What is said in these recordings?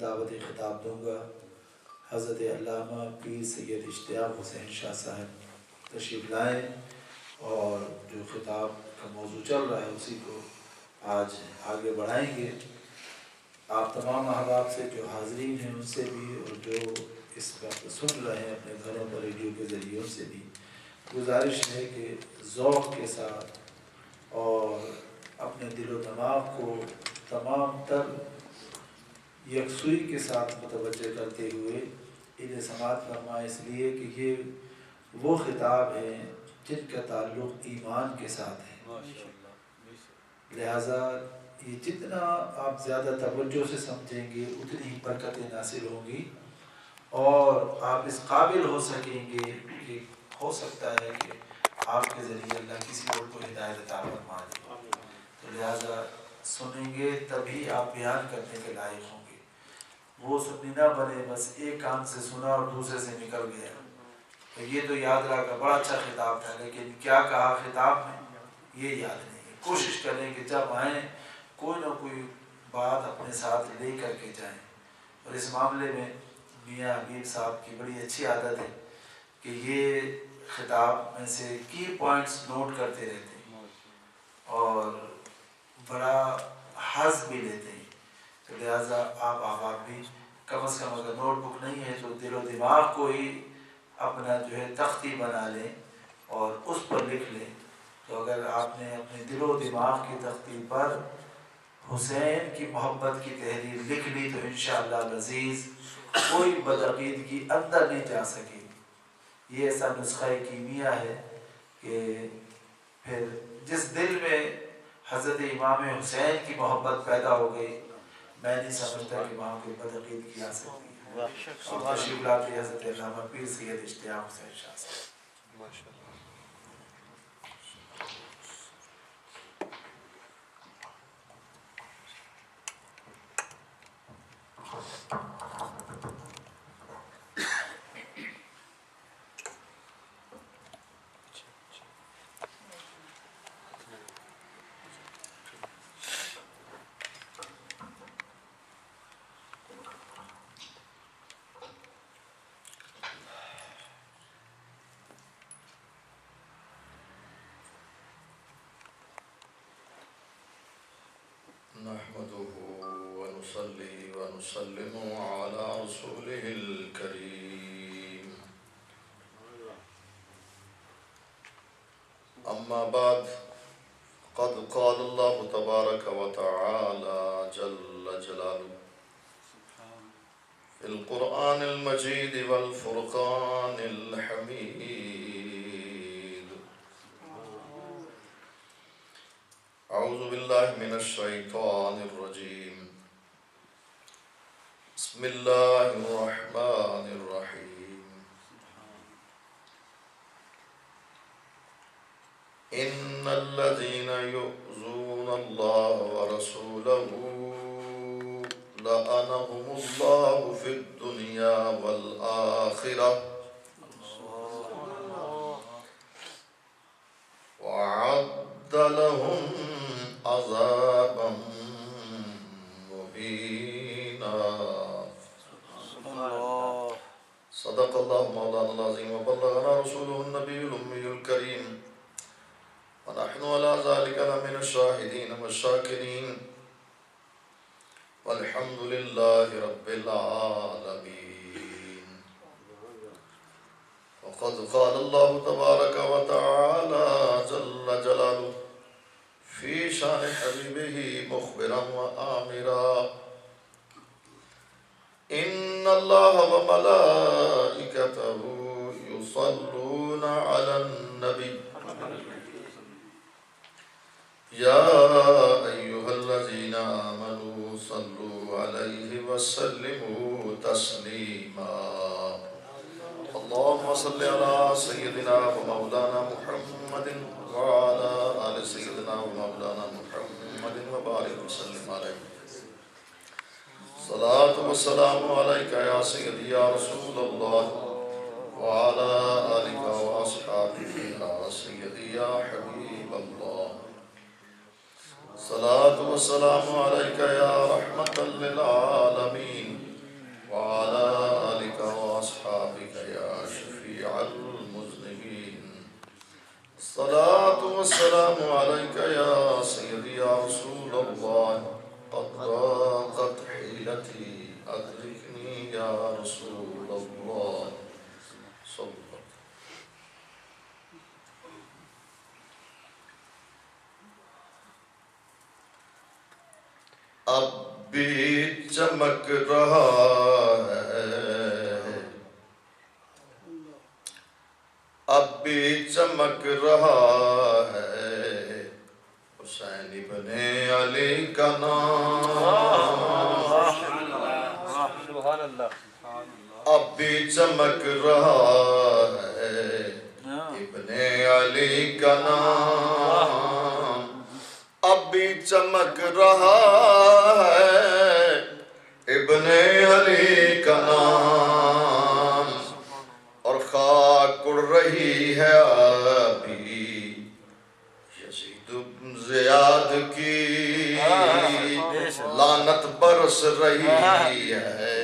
دعوت خطاب دوں گا۔ حضرت علامہ پیر سید اشتیاق حسین شاہ صاحب تشریف لائیں اور جو خطاب کا موضوع چل رہا ہے اسی کو آج آگے بڑھائیں گے۔ آپ تمام احباب سے جو حاضرین ہیں ان سے بھی اور جو اس وقت سن رہے ہیں اپنے گھروں پر ریڈیو کے ذریعوں سے بھی گزارش ہے کہ ذوق کے ساتھ اور اپنے دل و دماغ کو تمام تر یکسوئی کے ساتھ متوجہ کرتے ہوئے انہیں سماعت فرمائیں، اس لیے کہ یہ وہ خطاب ہیں جن کا تعلق ایمان کے ساتھ ہے۔ لہٰذا یہ جتنا آپ زیادہ توجہ سے سمجھیں گے اتنی ہی برکتیں ناصل ہوں گی اور آپ اس قابل ہو سکیں گے کہ ہو سکتا ہے کہ آپ کے ذریعے اللہ کسی اور کو ہدایت عطا فرما دے۔ تو لہٰذا سنیں گے تبھی آپ بیان کرنے کے لائق ہوں گے۔ وہ سنی نہ بنے بس ایک کان سے سنا اور دوسرے سے نکل گیا، تو یہ تو یاد رکھا بڑا اچھا خطاب تھا لیکن کیا کہا خطاب میں یہ یاد نہیں ہے۔ کوشش کریں کہ جب آئیں کوئی نہ کوئی بات اپنے ساتھ لے کر کے جائیں، اور اس معاملے میں میاں حبیب صاحب کی بڑی اچھی عادت ہے کہ یہ خطاب میں سے کی پوائنٹس نوٹ کرتے رہتے ہیں اور بڑا حظ بھی لیتے ہیں۔ تو لہٰذا آپ احباب بھی کم از کم اگر نوٹ بک نہیں ہے تو دل و دماغ کو ہی اپنا جو ہے تختی بنا لیں اور اس پر لکھ لیں۔ تو اگر آپ نے اپنے دل و دماغ کی تختی پر حسین کی محبت کی تحریر لکھ لی تو انشاءاللہ العزیز کوئی بدعقیدگی اندر نہیں جا سکے۔ یہ ایسا نسخہ کیمیا ہے کہ پھر جس دل میں حضرت امام حسین کی محبت پیدا ہو گئی، میں نہیں سمجھتا کہ وہاں کوئی بدعقیدگی آ سکتی ہے۔ اور تشریف لاتے حضرت علامہ پیر سید اشتیاق حسین شاہ صاحب۔ نحمده ونصلي ونسلم على رسوله الكريم، أما بعد، قد قال الله تبارك وتعالى جل جلاله في القرآن المجيد والفرقان الحميد: أعوذ بالله من الشيطان الرجيم، بسم الله الرحمن الرحيم. إن الذين يؤذون الله ورسوله لعنهم الله في الدنيا والآخرة وأعد لهم عذابا مهينا. صدق الله مولانا العظيم وبلغنا رسوله النبي الأمي الكريم، ونحن على ذلك لمن الشاهدين والشاكرين، والحمد لله رب العالمين. وقد قال الله تبارك وتعالى جل جلاله في شان حبيبه مخبرا وآمرا: إن الله وملائكته يصلون على النبي يا أيها الذين آمنوا صلوا عليه وسلموا تسليما. اللهم صل على سيدنا ومولانا محمد وعلى آل سيدنا ومولانا محمد وبارك وسلم عليه. صلاة والسلام عليك يا سيدي يا رسول الله وعلى آلك وأصحابك يا سيدي يا حبيب الله. صلاة والسلام عليك يا رحمة للعالمين غربتی ادرکنی یا رسول اللہ صلی اللہ. اب بھی چمک رہا ہے، اب بھی چمک رہا ہے حسین ابن علی کا نام. سبحان اللہ. اب بھی چمک رہا ہے ابن علی کا نام. اب بھی چمک رہا ہے ابن علی کا نام. اور خاک اڑ رہی ہے ابھی یزید زیاد کی، لعنت برس رہی ہے،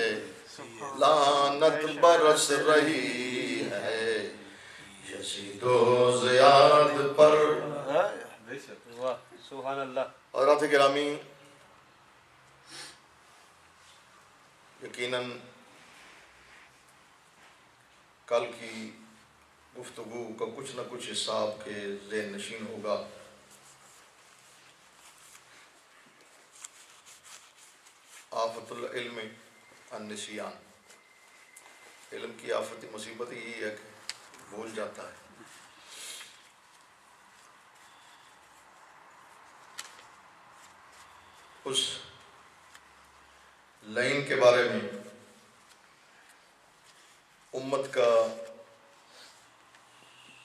لعنت برس رہی ہے یزید و زیاد پر. سبحان اللہ. حضرات گرامی، یقیناً کل کی گفتگو کا کچھ نہ کچھ حصہ آپ کے ذہن نشین ہوگا. آفت العلم النسیان، علم کی آفتی مصیبت یہی ہے کہ بھول جاتا ہے. اس لائن کے بارے میں امت کا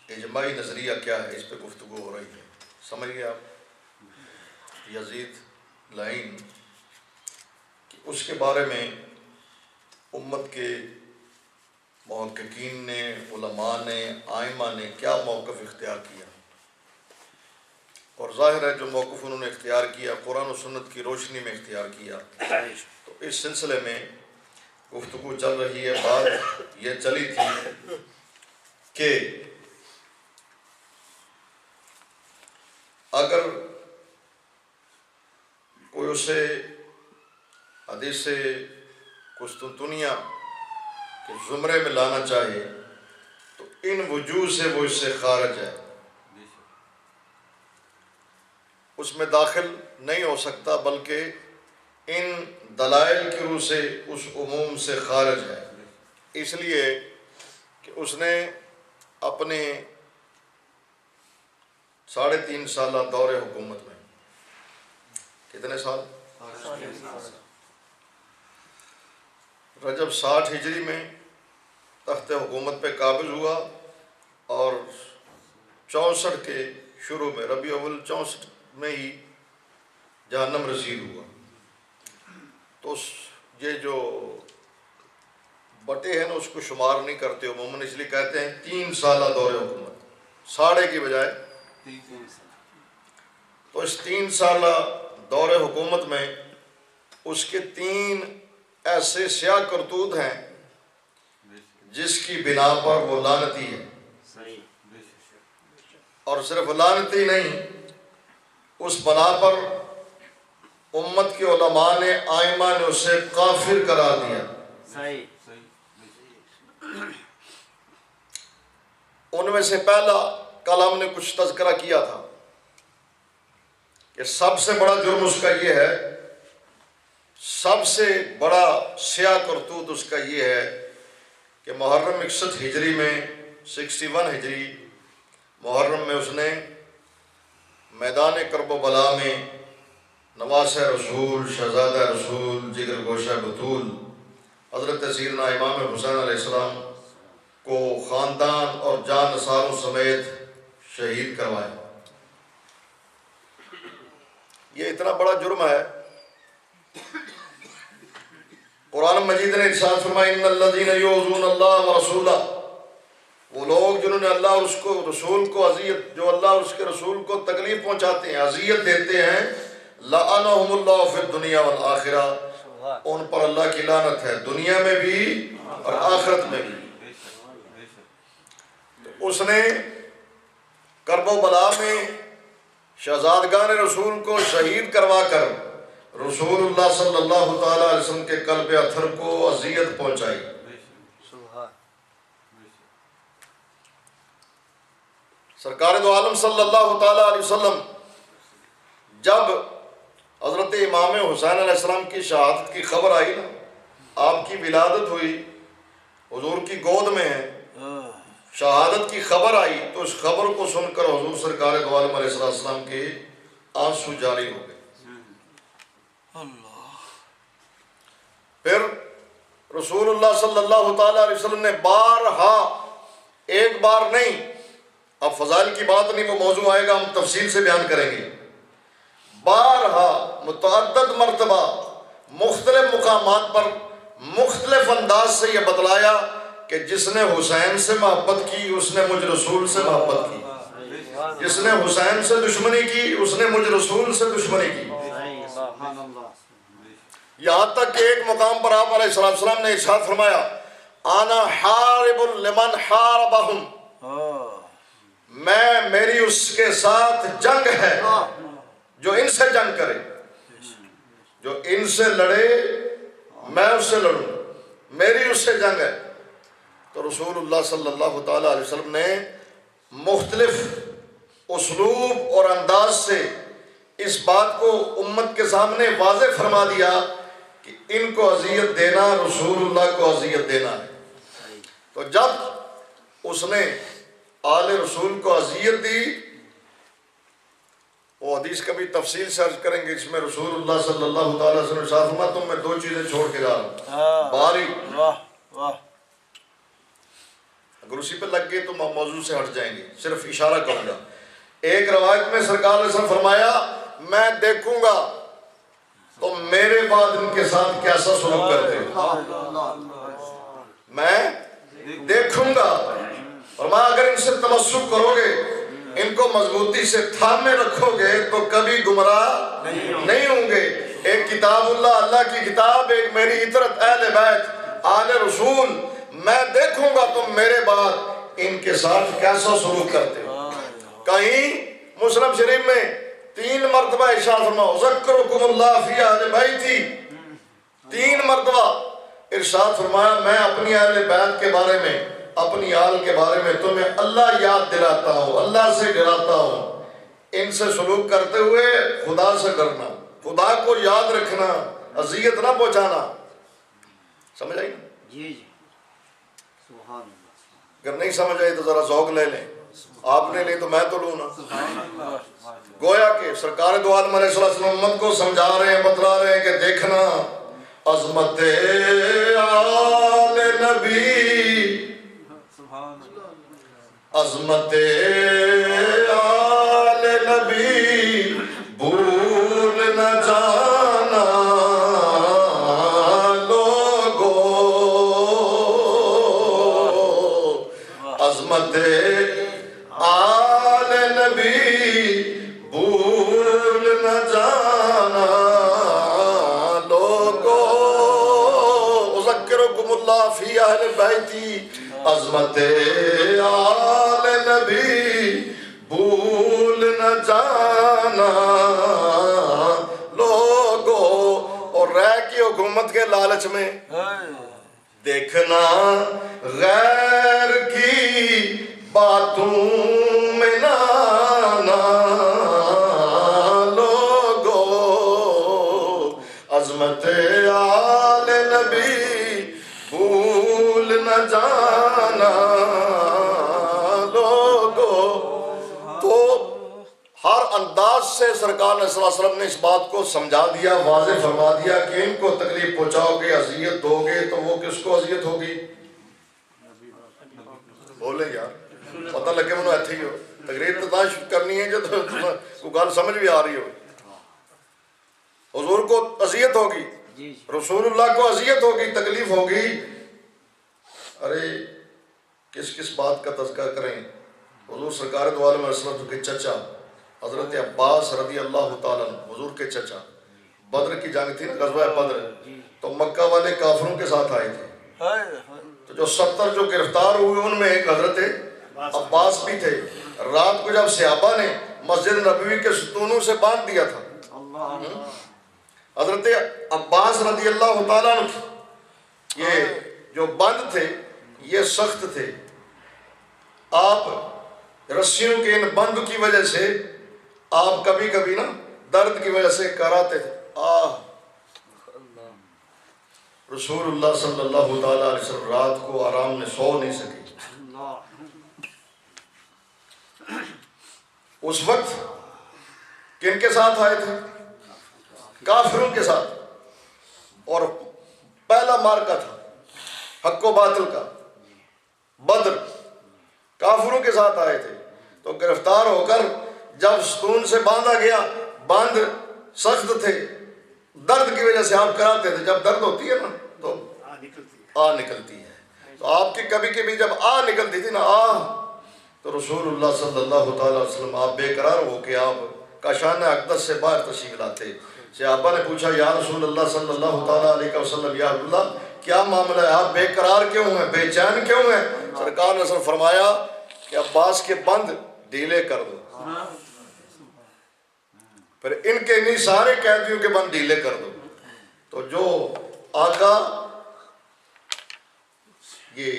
اجماعی نظریہ کیا ہے، اس پہ گفتگو ہو رہی ہے. سمجھ گئے آپ؟ یزید لائن، اس کے بارے میں امت کے محققین نے، علماء نے، ائمہ نے کیا موقف اختیار کیا. اور ظاہر ہے جو موقف انہوں نے اختیار کیا قرآن و سنت کی روشنی میں اختیار کیا. تو اس سلسلے میں گفتگو چل رہی ہے. بات یہ چلی تھی کہ اگر کوئی اسے حدیث قسطنطنیہ کے زمرے میں لانا چاہے تو ان وجوہ سے وہ اس سے خارج ہے، اس میں داخل نہیں ہو سکتا، بلکہ ان دلائل کی روح سے اس عموم سے خارج ہے. اس لیے کہ اس نے اپنے 3.5 سالہ دور حکومت میں، کتنے سال؟ رجب 60 ہجری میں تخت حکومت پہ قابض ہوا اور 64 کے شروع میں ربیع الاول 64 میں ہی جہنم رسید ہوا. تو یہ جو بٹے ہیں نا اس کو شمار نہیں کرتے عموماً، اس لیے کہتے ہیں 3 سالہ دور حکومت، 6.5 کی بجائے. تو اس 3 سالہ دور حکومت میں اس کے 3 ایسے سیاہ کرتوت ہیں جس کی بنا پر وہ لعنتی ہے. اور صرف لعنتی نہیں، اس بنا پر امت کے علماء نے، ائمہ نے اسے کافر قرار دیا. ان میں سے پہلا کل ہم نے کچھ تذکرہ کیا تھا کہ سب سے بڑا جرم اس کا یہ ہے، سب سے بڑا سیاہ کرتوت اس کا یہ ہے کہ محرم 61 ہجری میں 61 ہجری محرم میں اس نے میدان کرب و بلا میں نواسہ رسول، شہزادہ رسول، جگر گوشہ بطول حضرت سیدنا امام حسین علیہ السلام کو خاندان اور جان نثاروں سمیت شہید کروایا. یہ اتنا بڑا جرم ہے. قرآن مجید نے ارشاد فرمایا ان الذین یؤذون اللہ ورسولہ، وہ لوگ جنہوں نے اللہ اور اس کو رسول کو اذیت، جو اللہ اور اس کے رسول کو تکلیف پہنچاتے ہیں، اذیت دیتے ہیں، لعنہم اللہ فی الدنیا والآخرہ، ان پر اللہ کی لعنت ہے دنیا میں بھی اور آخرت میں بھی. اس نے کرب و بلا میں شہزادگان رسول کو شہید کروا کر رسول اللہ صلی اللہ تعالیٰ علیہ وسلم کے قلب اطہر کو اذیت پہنچائی. سرکار دو عالم صلی اللہ تعالیٰ علیہ وسلم جب حضرت امام حسین علیہ السلام کی شہادت کی خبر آئی نا، آپ کی ولادت ہوئی، حضور کی گود میں ہے، شہادت کی خبر آئی، تو اس خبر کو سن کر حضور سرکار دو عالم علیہ السلام کے آنسو جاری ہو گئے. پھر رسول اللہ صلی اللہ تعالیٰ علیہ وسلم نے بارہا، ایک بار نہیں، اب فضائل کی بات نہیں، وہ موضوع آئے گا ہم تفصیل سے بیان کریں گے، بارہا متعدد مرتبہ مختلف مقامات پر مختلف انداز سے یہ بتلایا کہ جس نے حسین سے محبت کی اس نے مجھ رسول سے محبت کی، جس نے حسین سے دشمنی کی اس نے مجھ رسول سے دشمنی کی. یہاں تک کہ ایک مقام پر آپ علیہ السلام نے ارشاد فرمایا انا حارب لمن حاربہم، میری اس کے ساتھ جنگ ہے جو ان سے جنگ کرے، جو ان سے لڑے میں اس سے لڑوں، میری اس سے جنگ ہے. تو رسول اللہ صلی اللہ تعالیٰ علیہ وسلم نے مختلف اسلوب اور انداز سے اس بات کو امت کے سامنے واضح فرما دیا کہ ان کو اذیت دینا رسول اللہ کو اذیت دینا ہے. تو جب اس نے آل رسول کو اذیت دی، وہ حدیث کا بھی تفصیل سے عرض کریں گے، اس میں رسول اللہ صلی اللہ تعالیٰ علیہ وسلم ارشاد فرمایا تم میں دو چیزیں چھوڑ کے جا رہا ہوں، باری اگر اسی پہ لگ گئے تو موضوع سے ہٹ جائیں گے، صرف اشارہ کروں گا. ایک روایت میں سرکار علیہ وسلم فرمایا میں دیکھوں گا تو میرے بعد ان کے ساتھ کیسا سلوک کرتے ہو، میں دیکھوں گا، فرمایا اگر ان سے تمسک کرو گے، ان کو مضبوطی سے تھامے رکھو گے تو کبھی گمراہ نہیں ہوں گے. ایک کتاب اللہ کی کتاب، ایک میری اطرت اہل بیت آل رسول، میں دیکھوں گا تم میرے بعد ان کے ساتھ کیسا سلوک کرتے ہو. کہیں مسلم شریف میں 3 مرتبہ ارشاد فرمایا اذکرکم اللہ فی اہل بیتی، 3 مرتبہ ارشاد فرمایا میں اپنی اہل بیت کے بارے میں، اپنی آل کے بارے میں تمہیں اللہ یاد دلاتا ہوں، اللہ سے ڈراتا ہوں. ان سے سلوک کرتے ہوئے خدا سے ڈرنا، خدا کو یاد رکھنا، اذیت نہ پہنچانا. سمجھ آئی نا؟ جی سبحان اللہ. اگر نہیں سمجھ آئی تو ذرا ذوق لے لیں، آپ نے لی تو میں تو لوں نا. گویا کہ سرکار دو عالم علیہ السلام امت کو سمجھا رہے ہیں، بتلا رہے ہیں کہ دیکھنا عظمت آل نبی، عظمت آل نبی بھول نہ جانا لوگو، عظمت آل نبی بھول نہ جانا لوگو، اذکرکم اللہ فی اہل بیتی، عظمت آل نبی بھول نہ جانا لوگو. اور رہ کی حکومت کے لالچ میں دیکھنا غیر کی باتوں میں نہ آنا لوگو، عظمت آل نبی بھول نہ جانا لوگو. تو ہر انداز سے سرکار علیہ السلام نے اس بات کو سمجھا دیا، واضح فرما دیا کہ ان کو تکلیف پہنچاؤ گے، اذیت دو گے تو وہ کس کو اذیت ہوگی؟ بولے یار، پتہ لگے منو ایتھے ہی ہو، تقریر تو تاں کرنی ہے جو کوئی گل سمجھ بھی آ رہی ہو. حضور کو اذیت ہوگی، رسول اللہ کو اذیت ہوگی، تکلیف ہوگی. ارے کس کس بات کا تذکرہ کریں؟ حضور سرکار دو عالم علیہ السلام کے چچا حضرت عباس رضی اللہ تعالیٰ حضور کے چچا، بدر کی جنگ تھی نا، غزوہ بدر، تو مکہ والے کافروں کے ساتھ آئے تھے. تو جو 70 جو گرفتار ہوئے ان میں ایک حضرت عباس بھی تھے. رات کو جب صحابہ نے مسجد نبوی کے ستونوں سے باندھ دیا تھا حضرت عباس رضی اللہ تعالیٰ عنہ یہ جو بند تھے یہ سخت تھے. آپ رسیوں کے ان بند کی وجہ سے آپ کبھی کبھی نا درد کی وجہ سے کراتے تھے. رسول اللہ صلی اللہ تعالیٰ علیہ وسلم رات کو آرام میں سو نہیں سکے. اس وقت کن کے ساتھ آئے تھے؟ کافروں کے ساتھ. اور پہلا مارکا تھا حق و باطل کا، بدر. کافروں کے ساتھ آئے تھے تو گرفتار ہو کر جب ستون سے باندھا گیا، باندھ سخت تھے، درد کی وجہ سے آپ کراتے تھے. جب درد ہوتی ہے نا تو آ نکلتی ہے. تو آپ کی کبھی کبھی جب آ نکلتی تھی نا تو رسول اللہ صلی اللہ تعالیٰ علیہ وسلم آپ بے قرار ہو کے آپ کاشان اقدس سے باہر تشریف لاتے. صحابہ نے پوچھا یا رسول اللہ صلی اللہ تعالیٰ علیہ وسلم، یا اللہ کیا معاملہ ہے، آپ بے قرار کیوں ہیں، بے چین کیوں ہیں؟ سرکار نے فرمایا کہ عباس کے بند ڈھیلے کر دو، پھر ان کے نہیں سارے قیدیوں کے بند ڈھیلے کر دو. تو جو آقا یہ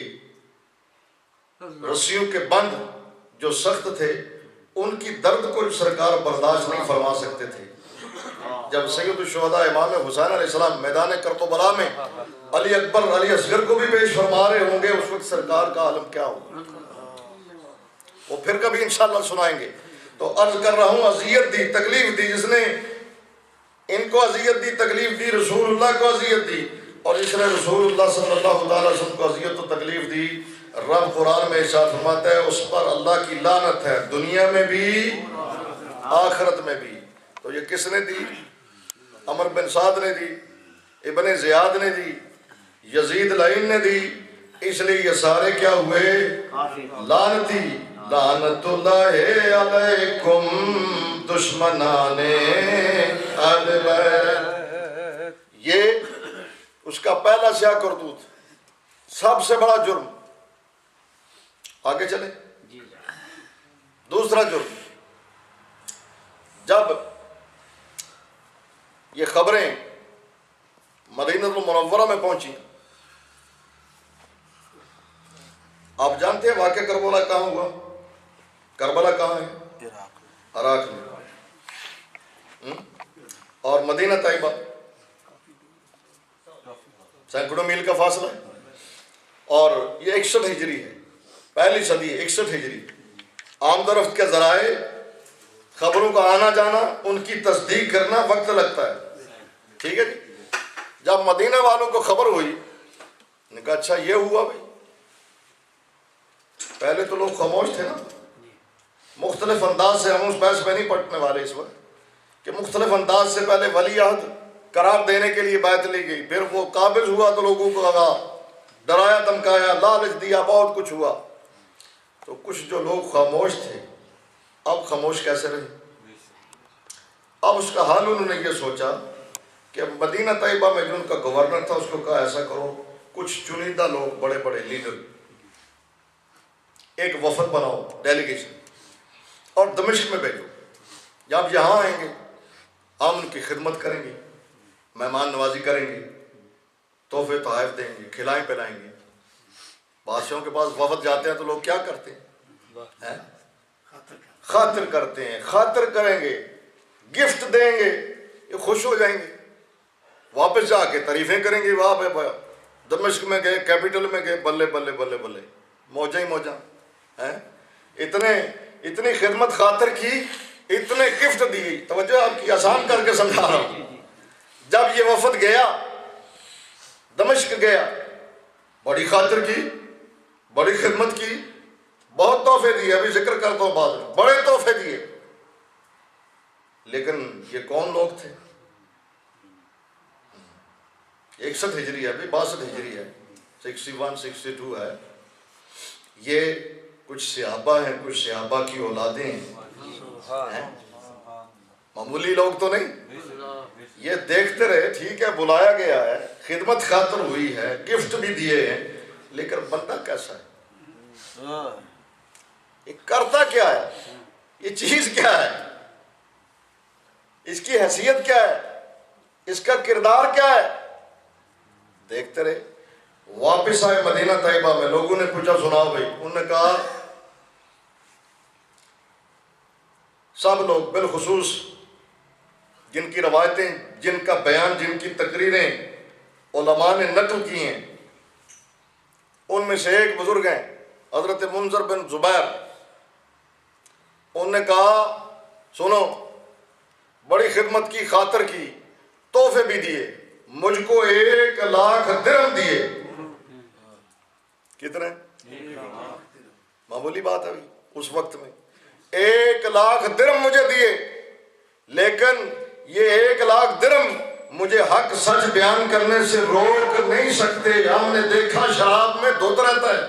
رسیوں کے بند جو سخت تھے ان کی درد کو سرکار برداشت نہیں فرما سکتے تھے. جب سید الشہداء امام حسین علیہ السلام میدان کربلا میں علی اکبر علی اصغر کو بھی پیش فرما رہے ہوں گے، اس وقت سرکار کا عالم کیا ہوگا وہ پھر کبھی انشاءاللہ سنائیں گے. تو عرض کر رہا ہوں اذیت دی، تکلیف دی، جس نے ان کو اذیت دی، تکلیف دی، رسول اللہ کو اذیت دی، اور جس نے رسول اللہ صلی اللہ تعالیٰ علیہ وسلم کو اذیت و تکلیف دی، رب قرآن میں ارشاد فرماتا ہے اس پر اللہ کی لعنت ہے، دنیا میں بھی آخرت میں بھی. تو یہ کس نے دی؟ عمر بن سعد نے دی، ابن زیاد نے دی، یزید لعین نے دی. اس لیے یہ سارے کیا ہوئے؟ لعنتی. لعنت اللہ علیکم دشمنان اہل بیت. یہ اس کا پہلا سیاہ کرتوت، سب سے بڑا جرم. آگے چلیں. دوسرا جرم، جب یہ خبریں مدینہ المنورہ میں پہنچی، آپ جانتے ہیں واقعہ کربلا کہاں ہوا؟ کربلا کہاں ہے؟ عراق میں. اور مدینہ طیبہ سینکڑوں میل کا فاصلہ ہے. اور یہ 61 ہجری ہے، پہلی صدی ہے، 61 ہجری. عام درفت کے ذرائع خبروں کا آنا جانا، ان کی تصدیق کرنا وقت لگتا ہے. ٹھیک ہے جی. جب مدینہ والوں کو خبر ہوئی، نے کہا اچھا یہ ہوا بھائی. پہلے تو لوگ خاموش تھے نا، مختلف انداز سے، ہم اس بحث میں نہیں پڑھنے والے اس وقت، کہ مختلف انداز سے پہلے ولی عہد قرار دینے کے لیے بیعت لی گئی، پھر وہ قابض ہوا تو لوگوں کو لگا، ڈرایا دھمکایا، لالچ دیا، بہت کچھ ہوا. تو کچھ جو لوگ خاموش تھے اب خاموش کیسے رہے؟ اب اس کا حال انہوں نے یہ سوچا کہ مدینہ طیبہ میں جو ان کا گورنر تھا اس کو کہا ایسا کرو، کچھ چنیدہ لوگ، بڑے بڑے لیڈر، ایک وفد بناؤ، ڈیلیگیشن، اور دمشق میں بھیجو. جب یہاں آئیں گے ہم ان کی خدمت کریں گے، مہمان نوازی کریں گے، تحفے تحائف دیں گے، کھلائیں پلائیں گے. بادشاہوں کے پاس وفد جاتے ہیں تو لوگ کیا کرتے ہیں؟ خاطر کرتے ہیں، خاطر کریں گے، گفٹ دیں گے، یہ خوش ہو جائیں گے. واپس جا کے تعریفیں کریں گے، وہاں پہ دمشق میں گئے، کیپٹل میں گئے، بلے بلے بلے بلے، موجہ ہی موجہ. اتنی خدمت خاطر کی، اتنے گفٹ دی. توجہ آپ کی، آسان کر کے سمجھا رہا ہوں. جب یہ وفد گیا، دمشق گیا، بڑی خاطر کی، بڑی خدمت کی، بہت تحفے دیے، ابھی ذکر کرتا ہوں بعد میں، بڑے تحفے دیے. لیکن یہ کون لوگ تھے؟ 61 ہجری ہے، ابھی 62 ہجری ہے، 61 62 ہے. یہ کچھ صحابہ ہیں، کچھ صحابہ کی اولادیں ہیں، معمولی لوگ تو نہیں. یہ دیکھتے رہے، ٹھیک ہے بلایا گیا ہے، خدمت خاطر ہوئی ہے، گفٹ بھی دیے ہیں، لیکن بندہ کیسا ہے؟ یہ کرتا کیا ہے؟ یہ چیز کیا ہے؟ اس کی حیثیت کیا ہے؟ اس کا کردار کیا ہے؟ دیکھتے رہے. واپس آئے مدینہ طیبہ میں. لوگوں نے پوچھا سناؤ بھائی. انہوں نے کہا سب لوگ بالخصوص جن کی روایتیں، جن کا بیان، جن کی تقریریں علماء نے نقل کی ہیں، ان میں سے ایک بزرگ ہیں حضرت منذر بن زبیر. انہوں نے کہا سنو، بڑی خدمت کی، خاطر کی، تحفے بھی دیے، مجھ کو 1,00,000 درہم دیے. کتنے؟ معمولی بات ہے اس وقت میں. 1,00,000 درہم مجھے دیے، لیکن یہ 1,00,000 درہم مجھے حق سچ بیان کرنے سے روک نہیں سکتے. ہم نے دیکھا شراب میں دھوتا رہتا ہے.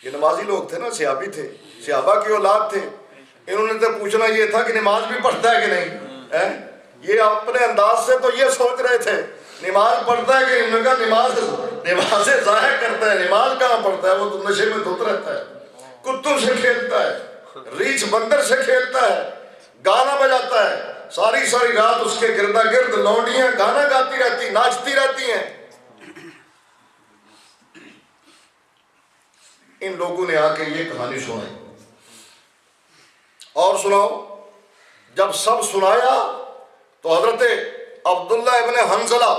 یہ نمازی لوگ تھے نا، صحابی تھے، صحابہ کی اولاد تھے. انہوں نے تو پوچھنا یہ تھا کہ نماز بھی پڑھتا ہے کہ نہیں. یہ اپنے انداز سے تو یہ سوچ رہے تھے نماز پڑھتا ہے کہ انہوں نے کہا نماز ظاہر کرتا ہے، نماز کہاں پڑھتا ہے، وہ تو نشے میں دھوتا رہتا ہے، کتوں سے کھیلتا ہے، ریچھ بندر سے کھیلتا ہے، گانا بجاتا ہے، ساری ساری رات اس کے گردا گرد لونڈیاں گانا گاتی رہتی، ناچتی رہتی ہیں. ان لوگوں نے آ کے یہ کہانی سنائی. اور سناؤ. جب سب سنایا تو حضرت عبداللہ ابن حنظلہ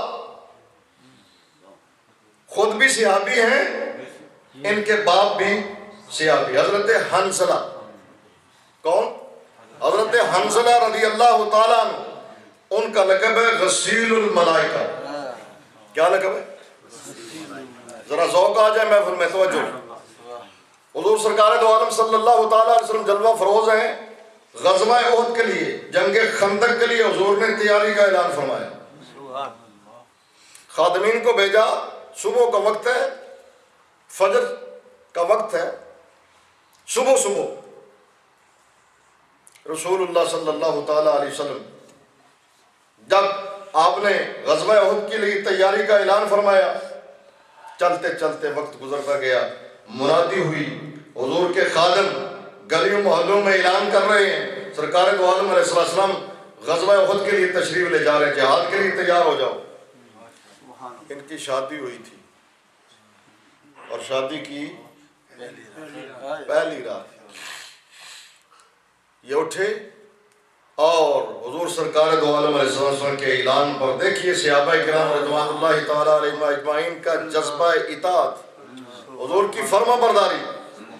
خود بھی صحابی ہیں، ان کے باپ بھی صحابی. حضرت حنظلہ کون؟ حضرت حنظلہ رضی اللہ تعالیٰ عنہ. ان کا لقب ہے غسیل الملائکہ. کیا لقب ہے؟ ذرا ذوق آ جائے محفل میں، توجہ. حضور سرکار دو عالم صلی اللہ تعالیٰ علیہ وسلم جلوہ فروز ہیں. غزوہ احد کے لیے، جنگ خندق کے لیے حضور نے تیاری کا اعلان فرمایا. خادمین کو بھیجا. صبح کا وقت ہے، فجر کا وقت ہے، صبح رسول اللہ صلی اللہ تعالیٰ علیہ وسلم جب آپ نے غزوہ احد کے لیے تیاری کا اعلان فرمایا، چلتے چلتے وقت گزرتا گیا. منادی ہوئی. حضور کے خادم گلیوں محلوں میں اعلان کر رہے ہیں سرکار دو عالم علیہ السلام غزوہ احد کے لیے تشریف لے جا رہے ہیں، جہاد کے لیے تیار ہو جاؤ. ان کی شادی ہوئی تھی اور شادی کی پہلی رات یہ اٹھے اور حضور سرکار دو عالم علیہ السلام کے اعلان پر دیکھیے صحابہ کرام رضوان اللہ تعالیٰ علیہم اجمعین کا جذبہ اطاعت، حضور کی فرما برداری،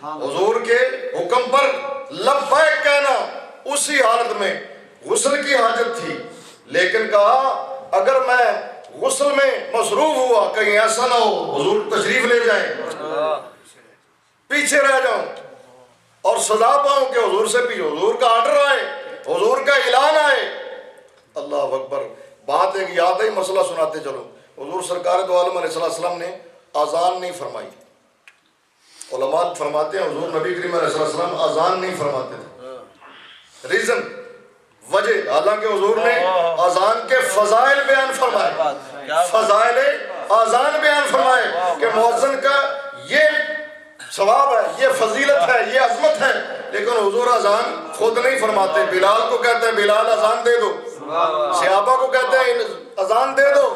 حضور کے حکم پر لبیک کہنا. اسی حالت میں غسل کی حاجت تھی، لیکن کہا اگر میں غسل میں مصروف ہوا کہیں ایسا نہ ہو حضور تشریف لے جائیں، پیچھے رہ جاؤں اور سزا پاؤں کہ حضور سے بھی حضور کا آرڈر آئے، حضور کا اعلان آئے. اللہ اکبر. بات ایک یاد ہے، مسئلہ سناتے چلو. حضور سرکار دو عالم علیہ السلام نے اذان نہیں فرمائی. علماء فرماتے ہیں حضور نبی کریم علیہ السلام اذان نہیں فرماتے تھے. ریزن، وجہ، حالانکہ حضور نے اذان کے فضائل بیان فرمائے، فضائل اذان بیان فرمائے کہ مؤذن کا یہ ثواب ہے، یہ فضیلت ہے، یہ عظمت ہے، لیکن حضور اذان خود نہیں فرماتے. بلال کو کہتے ہیں بلال اذان دے دو، صحابہ کو کہتے ہیں اذان دے دو.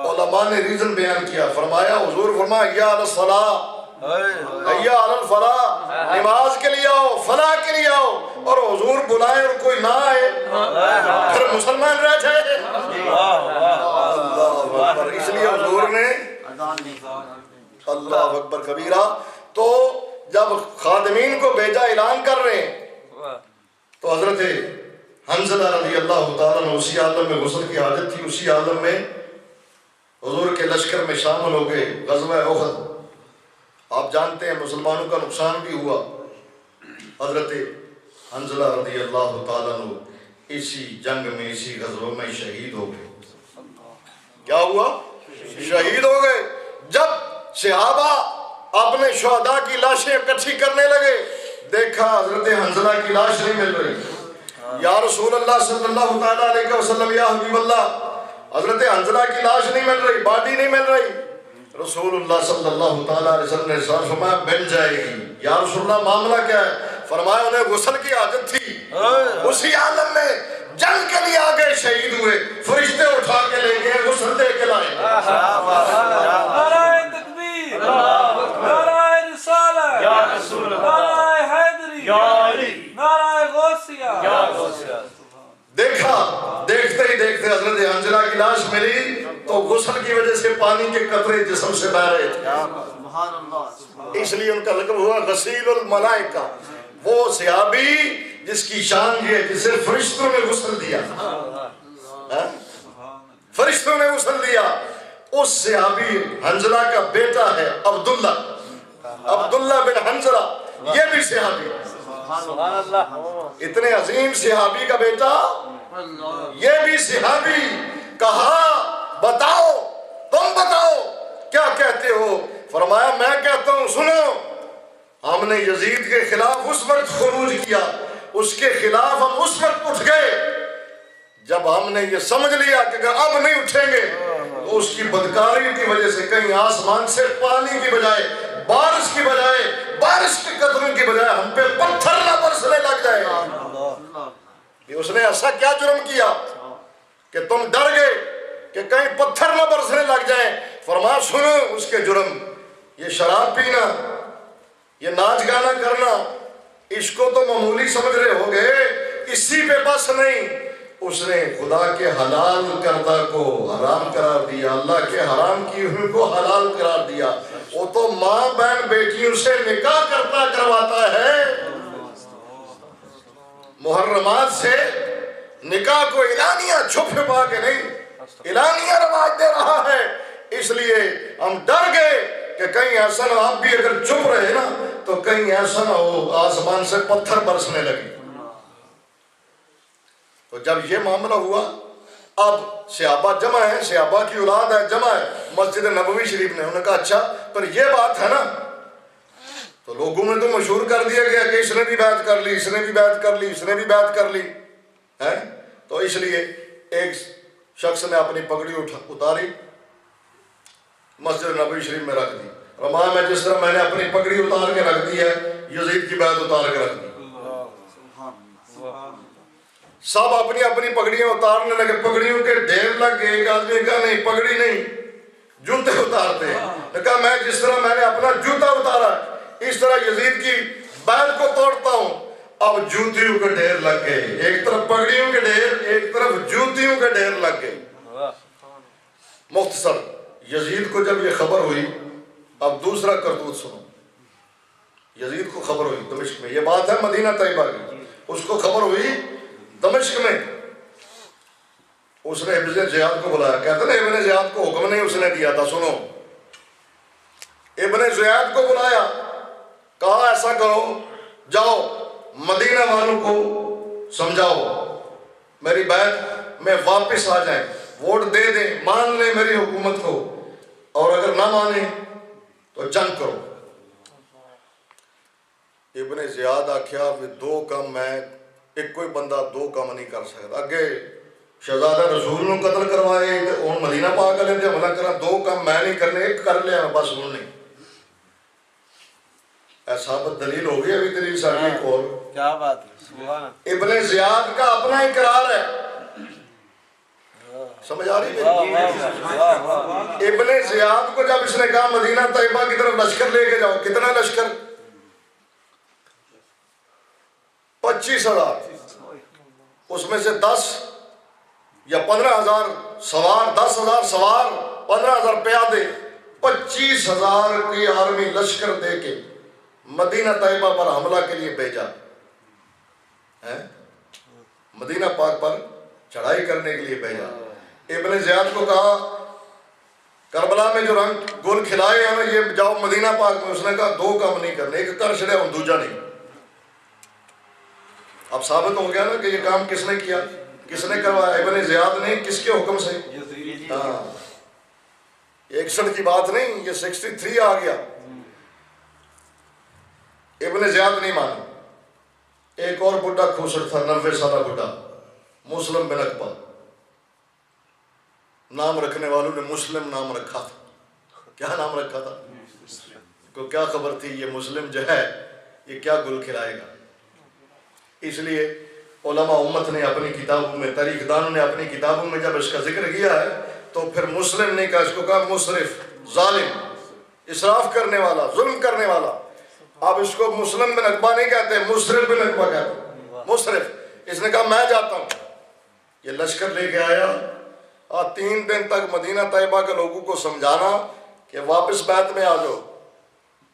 علماء نے ریزن بیان کیا، فرمایا حضور فرمایا یا علی الصلاۃ، یا علی الفلاح، نماز کے لیے آؤ، فلاح کے لیے آؤ. اور حضور بلائے اور کوئی نہ آئے پھر مسلمان رہ جائے. اللہ اکبر. اس لیے حضور نے اللہ اکبر کبیرہ. تو جب خادمین کو بھیجا اعلان کر رہے ہیں تو حضرت حنظلہ رضی اللہ تعالیٰ عنہ اسی عالم میں غسل کی حاجت تھی، اسی عالم میں حضور کے لشکر میں شامل ہو گئے. غزوہ احد آپ جانتے ہیں مسلمانوں کا نقصان بھی ہوا. حضرت حنظلہ رضی اللہ تعالیٰ عنہ اسی جنگ میں، اسی غزوہ میں شہید ہو گئے. کیا ہوا؟ شہید ہو گئے. جب صحابہ اپنے شہداء کی لاشیں اکٹھی کرنے لگے، دیکھا حضرت حنظلہ کی لاش نہیں مل رہی. یا رسول اللہ صلی اللہ تعالیٰ علیہ وسلم، یا حبیب اللہ، حضرت حنظلہ کی لاش نہیں مل رہی، باڈی نہیں مل رہی. رسول اللہ صلی اللہ تعالیٰ علیہ وسلم نے ارشاد فرمایا مل جائے گی. یا رسول اللہ معاملہ کیا ہے؟ فرمایا انہیں غسل کی حاجت تھی، اسی عالم میں جنگ کے لیے آگے شہید ہوئے، فرشتے اٹھا کے لے گئے، غسل دے کے لائے. نعرہ تکبیر، نعرہ رسالت، نعرہ حیدری، نعرہ غوثیہ. دیکھتے ہی دیکھتے حضرت حنظلہ کی لاش ملی تو غسل کی وجہ سے پانی کے قطرے جسم سے بہ رہے تھے، اس لیے ان کا لقب ہوا غسیل الملائکہ. وہ صحابی جس کی شان یہ جسے فرشتوں نے غسل دیا، فرشتوں نے غسل دیا، اس صحابی حنظلہ کا بیٹا ہے عبداللہ بن حنظلہ، یہ بھی صحابی، اتنے عظیم صحابی کا بیٹا یہ بھی صحابی. کہا بتاؤ، تم بتاؤ کیا کہتے ہو؟ فرمایا میں کہتا ہوں سنو، ہم نے یزید کے خلاف اس وقت خروج کیا، اس کے خلاف ہم اس وقت اٹھ گئے جب ہم نے یہ سمجھ لیا کہ اگر اب نہیں اٹھیں گے تو اس کی بدکاری کی وجہ سے کہیں آسمان سے پانی کی بجائے، بارش کی بجائے، بارش کے قطروں کی بجائے ہم پہ پتھر نہ برسنے لگ جائے. اس نے ایسا کیا جرم کیا کہ تم ڈر گئے کہ کہیں پتھر نہ برسنے لگ جائیں؟ فرمایا سنو اس کے جرم، یہ شراب پینا، یہ ناچ گانا کرنا، اس کو تو معمولی سمجھ رہے ہو گے، اسی پہ بس نہیں، اس نے خدا کے حلال کردہ کو حرام قرار دیا، اللہ کے حرام کی ہوئی کو حلال قرار دیا. وہ تو ماں بہن بیٹیوں سے نکاح کرواتا ہے، محرمات سے نکاح کو اعلانیہ چھپ چھپا کے نہیں، اعلانیہ رواج دے رہا ہے. اس لیے ہم ڈر گئے کہ کہیں ایسا نہ، آپ بھی اگر چپ رہے نا تو کہیں ایسا نہ ہو آسمان سے پتھر برسنے لگے. تو جب یہ معاملہ ہوا، اب صحابہ جمع ہیں، صحابہ کی اولاد ہے، جمع ہے مسجد نبوی شریف نے. انہوں نے کہا اچھا پر یہ بات ہے نا، تو لوگوں نے تو مشہور کر دیا گیا کہ اس نے بھی بیعت کر لی، اس نے بھی بیعت کر لی، اس نے بھی بیعت کر لی ہے. تو اس لیے ایک شخص نے اپنی پگڑی اتاری، مسجد نبوی شریف میں رکھ دی. فرمایا میں جس طرح میں نے اپنی پگڑی اتار کے رکھ دی ہے، یزید کی بیعت اتار کے رکھ دی. سب اپنی اپنی پگڑیاں اتارنے لگے، پگڑیوں کے ڈھیر لگ گئے. ایک آدمی نے کہا نہیں پگڑی نہیں، جوتے اتارتے ہیں. کہا میں جس طرح میں نے اپنا جوتا اتارا اس طرح یزید کی بیعت کو توڑتا ہوں. اب جوتیوں کے ڈھیر لگ گئے، ایک طرف پگڑیوں کے ڈھیر، ایک طرف جوتیوں کے ڈھیر لگ گئے. مختصر یزید کو جب یہ خبر ہوئی، اب دوسرا کرتوت سنو. یزید کو خبر ہوئی دمشق میں، یہ بات ہے مدینہ طیبہ کی، اس کو خبر ہوئی دمشق میں. اس نے ابن زیاد کو بلایا. کہتے ہیں ابن زیاد کو حکم نہیں اس نے دیا تھا، سنو. ابن زیاد کو بلایا، کہا ایسا کرو، جاؤ مدینہ والوں کو سمجھاؤ میری بیعت میں واپس آ جائیں، ووٹ دے دیں، مان لیں میری حکومت کو، اور اگر نہ مانے تو جنگ کرو. ابن زیاد آکھیا دو کام میں ایک کوئی بندہ دو کام نہیں کر سکتا. اگے شہزادہ رسول نے قتل کروائے، ہوں مدینہ پاک والے تے حملہ کرا، دو کام میں نہیں کرنے، ایک کر لیا بس ہوں نہیں. ثابت دلیل ہو گئی. ابھی دلیل ساری ایک اور، کیا بات ہے. ابن زیاد کا اپنا اقرار ہے، سمجھ آ رہی ہے؟ ابن زیاد کو جب اس نے کہا مدینہ طیبہ کی طرف لشکر لے کے جاؤ، کتنا لشکر؟ 25,000. اس میں سے 10 یا 15,000 سوار، 10,000 سوار، 15,000 پیادے، 25,000 کی آرمی لشکر دے کے مدینہ طیبہ پر حملہ کے لیے بھیجا. مدینہ پاک پر چڑھائی کرنے کے لیے بھیجا. ابن زیاد کو کہا کربلا میں جو رنگ گل کھلائے ہیں نا، یہ جاؤ مدینہ پاک میں. اس نے کہا دو کام نہیں کرنے، ایک کر چھڑے اور دوجا نہیں. اب ثابت ہو گیا نا کہ یہ کام کس نے کیا، کس نے کروایا؟ ابن زیاد نے. کس کے حکم سے؟ ہاں، 61 کی بات نہیں، یہ 63 آ گیا. ابن زیاد نہیں مانا. ایک اور بڈھا کھوسٹ تھا، 90 سالہ بڈھا، مسلم بن عقبہ. نام رکھنے والوں نے مسلم نام رکھا تھا. کیا نام رکھا تھا؟ کو کیا خبر تھی یہ مسلم جو ہے یہ کیا گل کھلائے گا. اس لیے علماء امت نے اپنی کتابوں میں، تاریخ دانوں نے اپنی کتابوں میں جب اس کا ذکر کیا ہے تو پھر مسلم نہیں کہا، اس کو کہا مسرف، ظالم، اسراف کرنے والا، ظلم کرنے والا۔ اب اس کو مسلم بن عقبہ نہیں کہتے، مسرف بن عقبہ کہتے، مسرف۔ اس نے کہا میں جاتا ہوں، یہ لشکر لے کے آیا اور 3 دن تک مدینہ طیبہ کے لوگوں کو سمجھانا کہ واپس بیت میں آ جاؤ،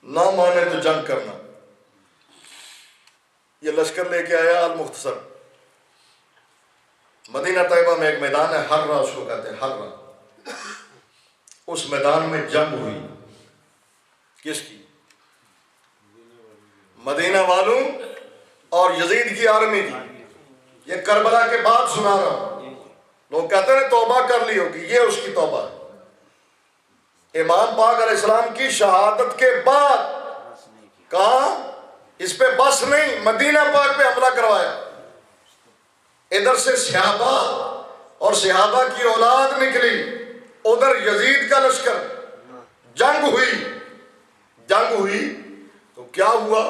نہ مانے تو جنگ کرنا۔ یہ لشکر لے کے آیا المختصر، مدینہ طیبہ میں ایک میدان ہے، حرہ اس کو کہتے ہیں، حرہ۔ اس میدان میں جنگ ہوئی، کس کی؟ مدینہ والوں اور یزید کی آرمی کی۔ یہ کربلا کے بعد سنا رہا ہوں، لوگ کہتے ہیں توبہ کر لی ہوگی، یہ اس کی توبہ ہے۔ امام پاک علیہ السلام کی شہادت کے بعد کہاں اس پہ بس نہیں، مدینہ پاک پہ حملہ کروایا۔ ادھر سے صحابہ اور صحابہ کی اولاد نکلی، ادھر یزید کا لشکر، جنگ ہوئی تو کیا ہوا؟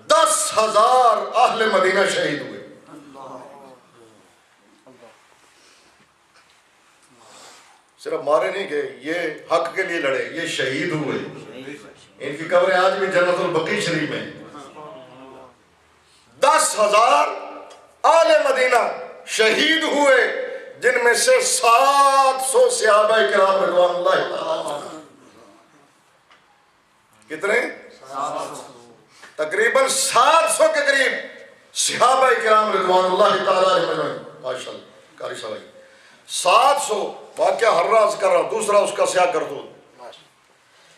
10,000 اہل مدینہ شہید ہوئے۔ صرف مارے نہیں گئے، یہ حق کے لیے لڑے، یہ شہید ہوئے۔ ان کی قبریں آج بھی جنت البقیع شریف میں۔ 10,000 اہل مدینہ شہید ہوئے، جن میں سے 700 صحابہ کرام رضوان اللہ تعالی۔ کتنے؟ تقریباً 700 کے قریب صحابہ کرام رضوان اللہ تعالی مجمعین۔ ماشاء اللہ قاری صاحب 700 واقعہ ہر راز کر رہا ہوں، دوسرا اس کا سیاہ کر دو۔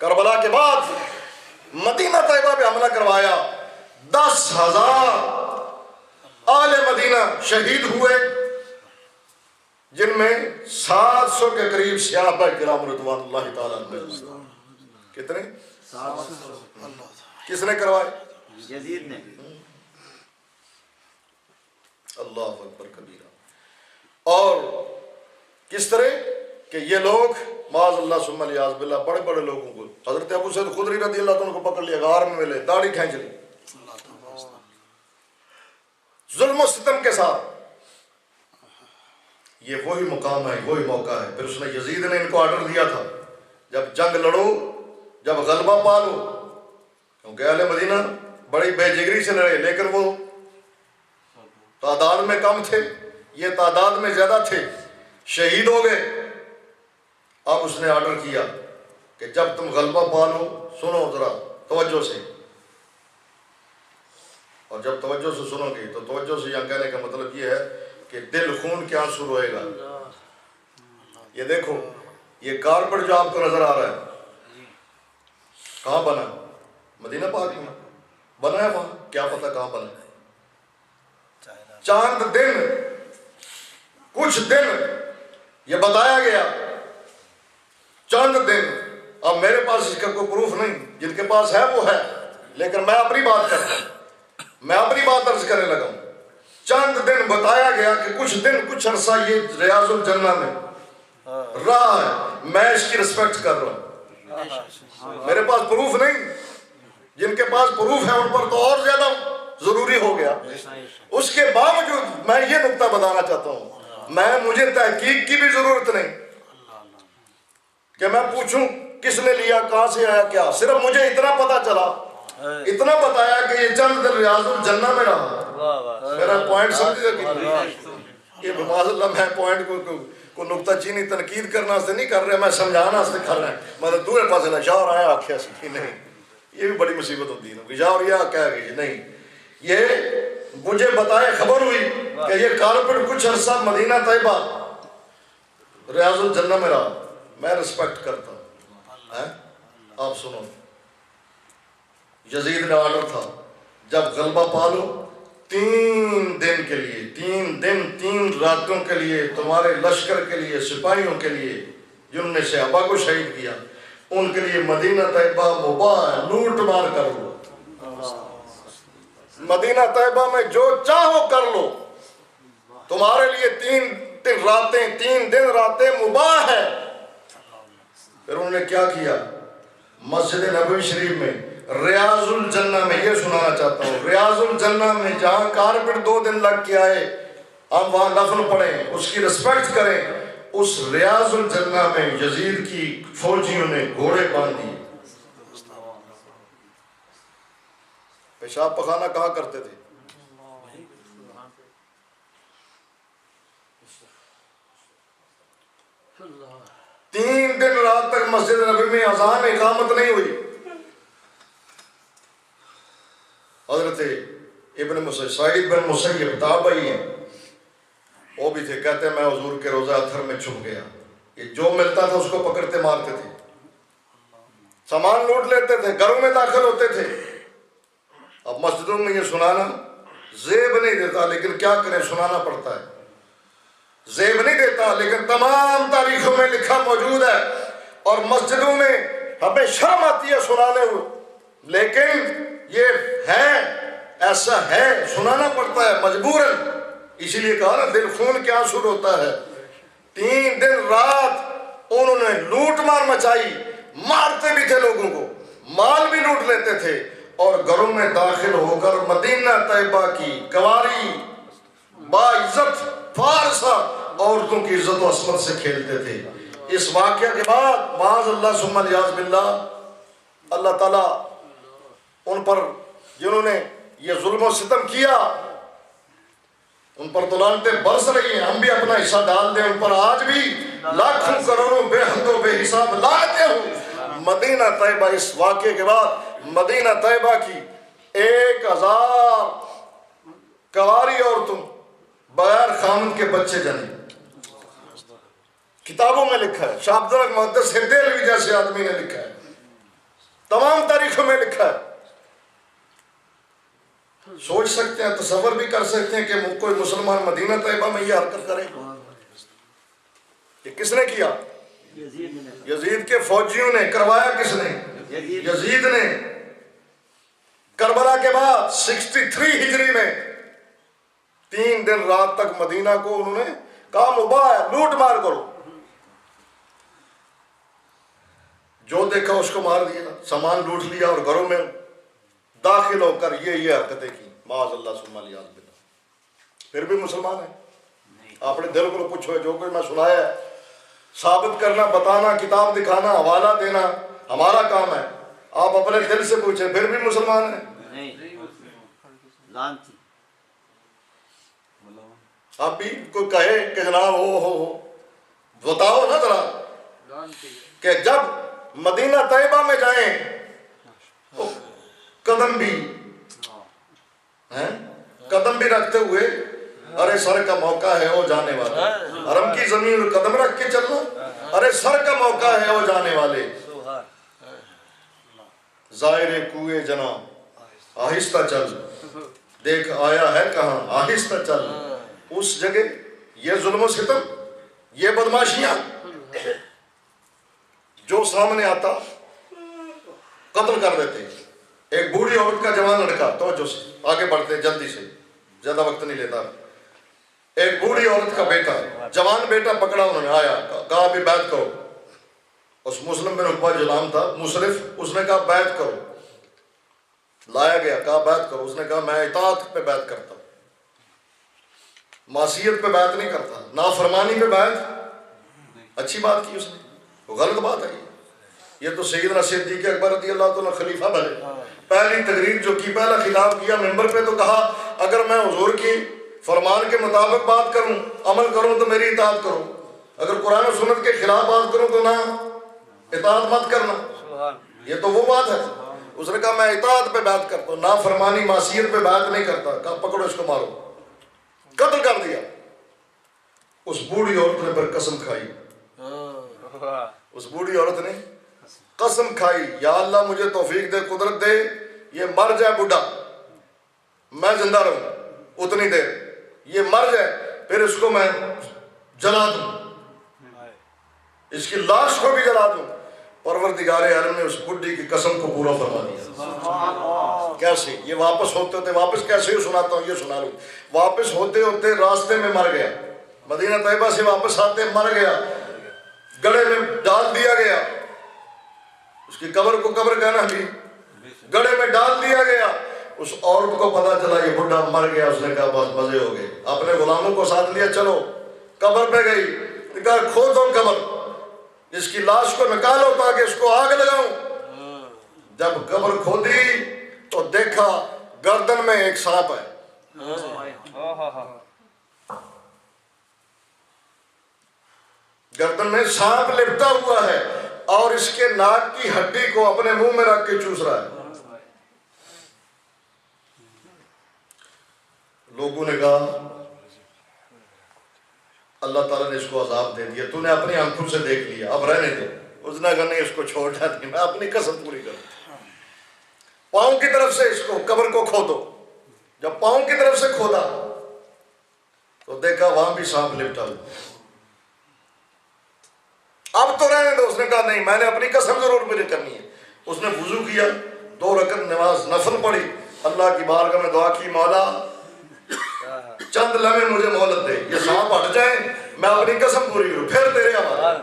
کربلا کے بعد مدینہ طیبہ پہ حملہ کروایا، 10,000 اہل مدینہ شہید ہوئے، جن میں 700 کے قریب صحابہ کرام رضوان اللہ تعالیٰ عنہ۔ کتنے؟ 700۔ کس نے کروائے؟ یزید نے۔ اللہ اکبر کبیرہ۔ اور کس طرح کہ یہ لوگ معاذ اللہ ثم الیاذ باللہ بڑے بڑے لوگوں کو، حضرت ابو سعید خدری رضی اللہ عنہ کو پکڑ لیا، غار میں ملے، داڑھی کھینچ لی، ظلم و ستم کے ساتھ۔ یہ وہی مقام ہے، وہی موقع ہے۔ پھر اس نے یزید نے ان کو آرڈر دیا تھا، جب جنگ لڑو، جب غلبہ پالو، کیونکہ اہل مدینہ بڑی بے جگری سے لڑے، لیکن وہ تعداد میں کم تھے، یہ تعداد میں زیادہ تھے، شہید ہو گئے۔ اب اس نے آرڈر کیا کہ جب تم غلبہ پالو، سنو ذرا توجہ سے، اور جب توجہ سے سنو گے تو توجہ سے یہاں کہنے کا مطلب یہ ہے کہ دل خون کے آنسو روئے گا۔ یہ دیکھو، یہ کارپٹ جو آپ کو نظر آ رہا ہے کہاں بنا؟ مدینہ پاک میں بنا ہے، وہاں کیا پتہ کہاں بنا ہے۔ چاند دن، کچھ دن یہ بتایا گیا، چند دن۔ اب میرے پاس اس کا کوئی پروف نہیں، جن کے پاس ہے وہ ہے، لیکن میں اپنی بات کرتا ہوں، میں اپنی بات عرض کرنے لگا ہوں۔ چند دن بتایا گیا کہ کچھ دن، کچھ عرصہ یہ ریاض الجنہ میں رہا ہے، میں اس کی رسپیکٹ کر رہا ہوں۔ میرے پاس پروف نہیں، جن کے پاس پروف ہے ان پر تو اور زیادہ ضروری ہو گیا۔ اس کے باوجود میں یہ نقطہ بتانا چاہتا ہوں، مجھے تحقیق کی بھی ضرورت نہیں کہ میں پوچھوں کس نے لیا، کہاں سے آیا، کیا۔ صرف مجھے اتنا پتا چلا، اتنا بتایا کہ یہ چند دن ریاض الجنہ میں رہا۔ میرا پوائنٹ سمجھے گا؟ یہ معاذ اللہ میں پوائنٹ کو نقطہ چینی تنقید کرنا سے نہیں کر رہے، میں سمجھانا سے کر رہا ہے۔ مطلب دور پاس نشار آیا آخیا سی نہیں، یہ بھی بڑی مصیبت ہوتی ہے نا، گجاور یہ کہہ گئی نہیں، یہ مجھے بتائے خبر ہوئی کہ یہ کارپٹ کچھ عرصہ مدینہ طیبہ ریاض الجنہ میں رہا، میں رسپیکٹ کرتا ہوں۔ آپ سنو، یزید نے آرڈر تھا جب غلبہ پالو 3 دن کے لیے، 3 دن 3 راتوں کے لیے تمہارے لشکر کے لیے، سپاہیوں کے لیے جنہوں نے صحابہ کو شہید کیا، ان کے لیے مدینہ طیبہ مباح ہے، لوٹ مار کر لو، مدینہ طیبہ میں جو چاہو کر لو، تمہارے لیے 3 دن راتیں مباح ہے۔ پھر انہوں نے کیا کیا؟ مسجد نبوی شریف میں ریاض الجنہ میں یہ سنانا چاہتا ہوں، ریاض الجنہ میں جہاں کارپٹ 2 دن لگ کے آئے، ہم وہاں دفن پڑھیں، اس کی رسپیکٹ کریں، اس ریاض الجنہ میں یزید کی فوجیوں نے گھوڑے باندھ دیے۔ پیشاب پخانہ کہاں کرتے تھے؟ 3 دن رات تک مسجد نبی میں اذان اقامت نہیں ہوئی۔ حضرت سعید بن مسیب تابعی ہیں، وہ بھی تھے، کہتے ہیں میں حضور کے روضہ اطہر میں چھپ گیا، یہ جو ملتا تھا اس کو پکڑتے مارتے تھے، سامان لوٹ لیتے تھے، گھروں میں داخل ہوتے تھے۔ اب مسجدوں میں یہ سنانا زیب نہیں دیتا، لیکن کیا کریں، سنانا پڑتا ہے۔ زیب نہیں دیتا، لیکن تمام تاریخوں میں لکھا موجود ہے، اور مسجدوں میں ہمیں شرم آتی ہے سنانے میں، لیکن یہ ہے، ایسا ہے، سنانا پڑتا ہے مجبوراً۔ اسی لیے کہا نا دل خون کے آنسو ہوتا ہے۔ 3 دن رات انہوں نے لوٹ مار مچائی، مارتے بھی تھے لوگوں کو، مال بھی لوٹ لیتے تھے، اور گھروں میں داخل ہو کر مدینہ طیبہ کی کنواری باعزت فارسہ عورتوں کی عزت و عصمت سے کھیلتے تھے۔ اس واقعہ کے بعد معاذ اللہ ثم الیاذ باللہ، اللہ تعالیٰ ان پر جنہوں نے یہ ظلم و ستم کیا ان پر تو لعنتیں برس رہی ہیں، ہم بھی اپنا حصہ ڈال دیں ان پر، آج بھی لاکھوں کروڑوں بے حد و بے حساب لعنتیں ہوں۔ مدینہ طیبہ اس واقعے کے بعد مدینہ طیبہ کی 1000 کنواری عورتوں بغیر خامد کے بچے جنے۔ کتابوں میں لکھا ہے، شاہ عبد الحق محدث دہلوی جیسے آدمی نے لکھا ہے، تمام تاریخوں میں لکھا ہے۔ سوچ سکتے ہیں، تصور بھی کر سکتے ہیں کہ کوئی مسلمان مدینہ طیبہ میں یہ حرکت کرے؟ یہ کس نے کیا؟ یزید کے فوجیوں نے کروایا۔ کس نے؟ یزید نے۔ کربلا کے بعد 63 ہجری میں 3 دن رات تک مدینہ کو انہوں نے کہا مباح ہے، لوٹ مار کرو، جو دیکھا اس کو مار دیا، سامان لوٹ لیا، اور گھروں میں داخل ہو کر یہ حرکتیں کی، معاذ اللہ ثم الیاذ باللہ۔ پھر بھی مسلمان ہیں؟ اپنے دل کو پوچھو، جو کوئی میں سنایا ہے ثابت کرنا، بتانا، کتاب دکھانا، حوالہ دینا ہمارا کام ہے، آپ اپنے دل سے پوچھیں، پھر بھی مسلمان ہیں؟ آپ بھی کوئی کہے کہ جناب ہو بتاؤ نا ذرا، کہ جب مدینہ طیبہ میں جائیں تو قدم بھی رکھتے ہوئے، ارے سر کا موقع ہے وہ جانے والے، حرم کی زمین قدم رکھ کے چلنا، ارے سر کا موقع ہے وہ جانے والے، زائر کوئے جنا آہستہ چل، دیکھ آیا ہے کہاں آہستہ چل۔ اس جگہ یہ ظلم و ستم، یہ بدماشیاں، جو سامنے آتا قتل کر دیتے۔ ایک بوڑھی عورت کا جوان لڑکا، توجہ سے آگے بڑھتے جلدی سے، زیادہ وقت نہیں لیتا۔ ایک بوڑھی عورت کا بیٹا، جوان بیٹا پکڑا انہوں نے، آیا کہا بھی بیعت کرو۔ اس مسلم بن عقبہ جو نام تھا مصرف، اس نے کہا بیعت کرو۔ لایا گیا، کہا بیعت کرو، اس نے کہا میں اطاعت پہ بیعت کرتا ہوں، معصیت پہ بیعت نہیں کرتا، نافرمانی پہ بیعت۔ اچھی بات کی اس نے، وہ غلط بات ہے۔ یہ تو سیدنا صدیق اکبر رضی اللہ عنہ خلیفہ بنے، پہلی تقریر جو کی، پہلا خطاب کیا ممبر پہ، تو کہا اگر میں حضور کی فرمان کے مطابق بات کروں، عمل کروں تو میری اطاعت کرو، اگر قرآن و سنت کے خلاف بات کروں تو نہ اطاعت مت کرنا۔ یہ تو وہ بات ہے۔ اس نے کہا میں اطاعت پہ بیعت کرتا ہوں، نافرمانی معصیت پہ بیعت نہیں کرتا۔ کہا پکڑو اس کو، مارو، قتل کر دیا۔ اس بوڑھی عورت نے پھر قسم کھائی، اس بوڑھی عورت نے قسم کھائی، یا اللہ مجھے توفیق دے، قدرت دے، یہ مر جائے بڈھا، میں زندہ رہوں اتنی دیر، یہ مر جائے پھر اس کو میں جلا دوں، اس کی لاش کو بھی جلا دوں۔ پروردگار عالم نے اس بڈھی کی قسم کو پورا فرما دیا۔ کیسے؟ یہ واپس ہوتے ہوتے، واپس کیسے سناتا ہوں، یہ سنا لوں۔ واپس ہوتے ہوتے راستے میں مر گیا، مدینہ طیبہ سے واپس آتے مر گیا، گڑھے میں ڈال دیا گیا۔ اس کی قبر کو قبر کہنا بھی گڑھے میں ڈال دیا گیا. اس عورت کو پتا چلا یہ بڈھا مر گیا. اس نے کہا بس مزے ہو گئے. اپنے غلاموں کو ساتھ لیا, چلو قبر پہ گئی. کہا کھودو قبر, اس کی لاش کو نکالو تاکہ اس کو آگ لگاؤں. جب قبر کھودی تو دیکھا گردن میں ایک سانپ ہے. گردن میں سانپ لپٹا ہوا ہے اور اس کے ناک کی ہڈی کو اپنے منہ میں رکھ کے چوس رہا ہے. لوگوں نے کہا اللہ تعالیٰ نے اس کو عذاب دے دیا, تو نے اپنی آنکھوں سے دیکھ لیا, اب رہنے دے. اس نے کہا نہیں, اس کو چھوڑ جاتی, میں اپنی قسم پوری کروں. پاؤں کی طرف سے اس کو قبر کو کھودو. جب پاؤں کی طرف سے کھودا تو دیکھا وہاں بھی سانپ لپٹا ہوا. اب تو رہنے دو. اس نے کہا نہیں, میں نے اپنی قسم ضرور پوری کرنی ہے. اس نے وضو کیا, 2 رکعت نماز نفل پڑھی, اللہ کی بارگاہ میں دعا کی, مولا چند لمحے مجھے مہلت دے, یہ سانپ ہٹ جائیں, میں اپنی قسم پوری کروں, پھر تیرے حوالے.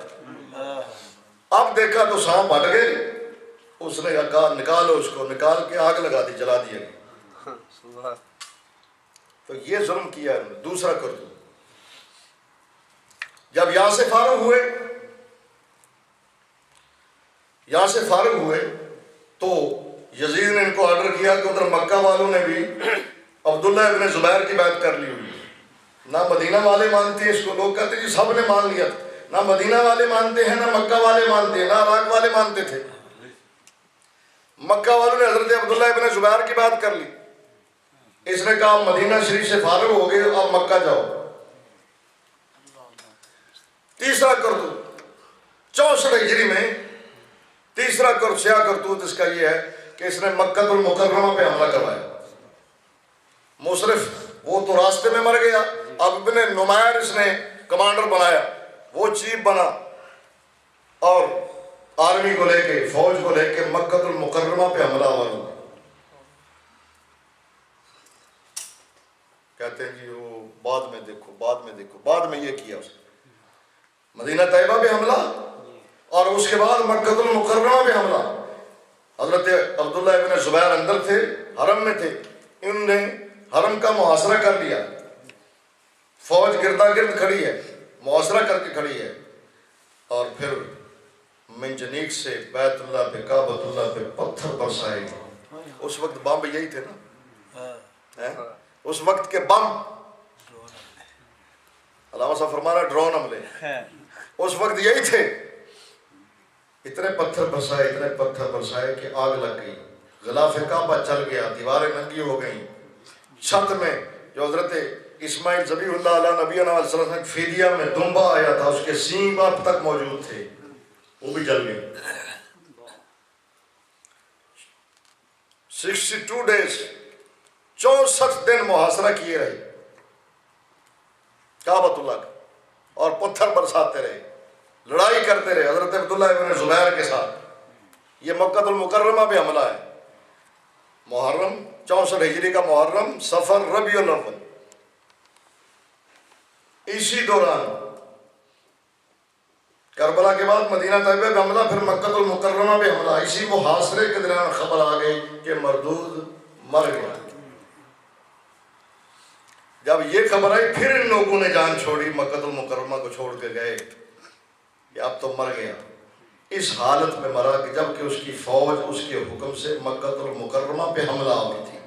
اب دیکھا تو سانپ ہٹ گئے. اس نے کہا نکالو اس کو, نکال کے آگ لگا دی, جلا دیا گیا. تو یہ ظلم کیا ہے. دوسرا کر دو, جب یہاں سے فارغ ہوئے تو یزید نے ان کو آرڈر کیا کہ ادھر مکہ والوں نے بھی عبداللہ ابن زبیر کی بیعت کر لی ہوئی. نہ مدینہ والے مانتے ہیں اس کو, لوگ کہتے جی سب نے مان لیا تھا. نہ مدینہ والے مانتے ہیں, نہ مکہ والے مانتے ہیں, نہ عراق والے مانتے تھے. مکہ والوں نے حضرت عبداللہ ابن زبیر کی بات کر لی. اس نے کہا مدینہ شریف سے فارغ ہو گئے, اب مکہ جاؤ. تیسرا کرتوت 64 ہجری میں تیسرا سیاہ کرتوت اس کا یہ ہے کہ اس نے مکہ المکرمہ پہ حملہ کروایا. مصرف وہ تو راستے میں مر گیا, اب ابن نمیر اس نے کمانڈر بنایا, وہ چیف بنا اور آرمی کو لے کے, فوج کو لے کے مکہ المکرمہ پہ حملہ ہوا. کہتے ہیں جی وہ بعد میں یہ کیا اس نے مدینہ طیبہ پہ حملہ اور اس کے بعد مکہ المکرمہ پہ حملہ. حضرت عبداللہ ابن زبیر اندر تھے, حرم میں تھے, انہوں نے حرم کا محاصرہ کر لیا. فوج گردا گرد کھڑی ہے, محاصرہ کر کے کھڑی ہے, اور پھر منجنیق سے بیت اللہ پہ, کعبۃ اللہ پہ پتھر برسائے. اس وقت بم یہی تھے نا, اس وقت کے بم, علامہ صاحب فرما رہا ڈرون حملے, اس وقت یہی تھے. اتنے پتھر برسائے کہ آگ لگ گئی. غلاف کعبہ چل گیا, دیواریں ننگی ہو گئیں. چھت میں جو حضرت اسماعیل ذبیح اللہ علیہ نبی علیہ وسلم فدیہ میں دمبا آیا تھا, اس کے سینگ اب تک موجود تھے, وہ بھی جل گئے. 62 days 64 دن محاصرہ کیے رہے کعبۃ اللہ کا, اور پتھر برساتے رہے, لڑائی کرتے رہے حضرت عبداللہ ابن زبیر کے ساتھ. یہ مکہ المکرمہ پہ حملہ ہے. محرم 64 ہجری کا محرم, صفر, ربیع الاول. اسی دوران کربلا کے بعد مدینہ طیبہ پہ حملہ, پھر مکہ المکرمہ پہ حملہ. اسی محاصرے کے دوران خبر آ گئی کہ مردود مر گیا. جب یہ خبر آئی پھر ان لوگوں نے جان چھوڑی, مکہ المکرمہ کو چھوڑ کے گئے کہ اب تو مر گیا. اس حالت میں مرا کہ جب کہ اس کی فوج اس کے حکم سے مکہ المکرمہ پہ حملہ آئی تھی.